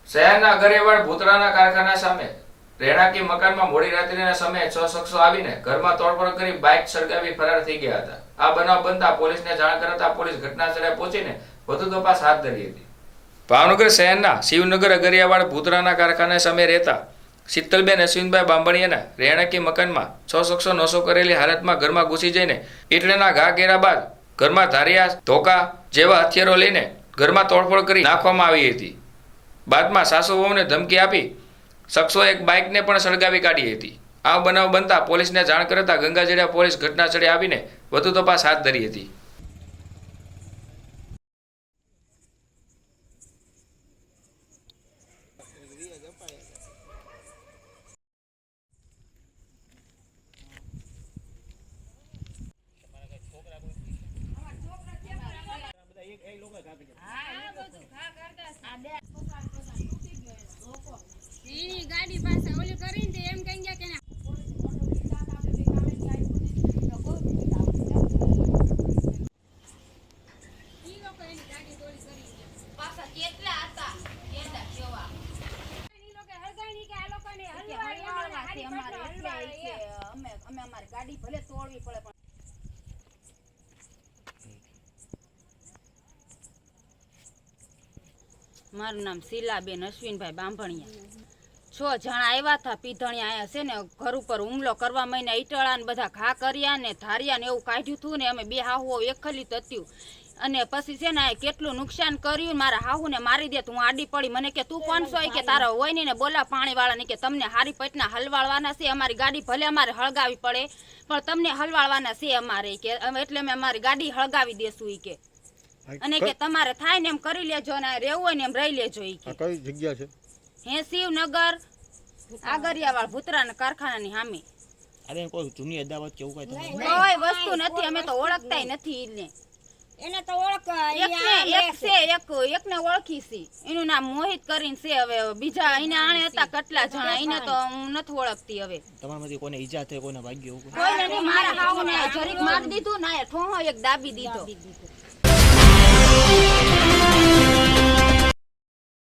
શહેરના ગરેવાડ ભૂતરાના કારખાના સામે રહેણાંકી મકાનમાં મોડી રાત્રિના સમયે 6 શખ્સો આવીને ઘરમાં તોડફોડ કરી બાઇક સળગાવી ફરાર થઈ ગયા હતા। આ બનાવ બનતા પોલીસને જાણ કરતા પોલીસ ઘટના સ્થળે પહોંચીને વધુ તપાસ હાથ ધરી હતી। ભાવનગર શહેરના શિવનગર ગરિયાવાડ ભૂતરાના કારખાના સામે રહેતા શીતલબેન અશ્વિનભાઈ બાંભણિયાના રહેણાંકી મકાનમાં 6 શખ્સો નશો કરેલી હાલતમાં ઘરમાં ઘૂસી જઈને ઈંટના ઘા કર્યા બાદ ઘરમાં ધારિયા ધોકા જેવા હથિયારો લઈને ઘરમાં તોડફોડ કરી નાખવામાં આવી હતી। બાદમાં સાસુ વહુને ધમકી આપી શખ્સોએ એક બાઇકને પણ સળગાવી કાઢી હતી। આ બનાવ બનતા પોલીસને જાણ કરતા ગંગાજળિયા પોલીસ ઘટના સ્થળે આવીને વધુ તપાસ હાથ ધરી હતી। ગાડી પાસે ઓલી કરીને એમ કહી ગયા કે ગાડી ભલે તોડવી પડે પણ મારું નામ શીલાબેન અશ્વિનભાઈ બાંભણિયા। 6 જણા આવ્યા હતા પીધણિયા આયા છે ને ઘર ઉપર હુમલો કરવા મહિના ઈટળા ને બધા ઘા કર્યા ને ધારિયા ને એવું કાઢ્યું હતું ને અમે બે હાહુઓ એકલી તત્યું અને પછી છે ને કેટલું નુકસાન કર્યું। મારા હાહુને મારી દે તું આડી પડી મને કે તું કોણ છો કે તારા હોય ને બોલા પાણી વાળા ને કે તમને હારી પેટના હલવાળવાના છે અમારી ગાડી ભલે અમારે હળગાવી પડે પણ તમને હલવાળવાના છે અમારે કે એટલે અમે અમારી ગાડી હળગાવી દેશું ઈ કે અને કે તમારે થાય ને એમ કરી લેજો ને રહેવું હોય ને એમ રહી લેજો ઈ કે કઈ જગ્યા છે? હે શિવનગર આગરિયાવાડ ભૂતરાના કારખાનાની સામે। અરે કોઈ જૂની અદાવત કેવું કઈ તમને કોઈ વસ્તુ નથી અમે તો ઓળખતાય નથી ઈને એને તો ઓળખ એકને ઓળખી છે એનું નામ મોહિત કરીને છે। હવે બીજા એને આણે હતા કેટલા જણા એને તો હું નથી ઓળખતી। હવે તમારામાંથી કોઈને ઈજા થઈ કોઈને ભાગ્ય એવું કોઈને નહીં મારા હાઉને જરીક માર દીધું ના ઠોહો એક દાબી દીધો।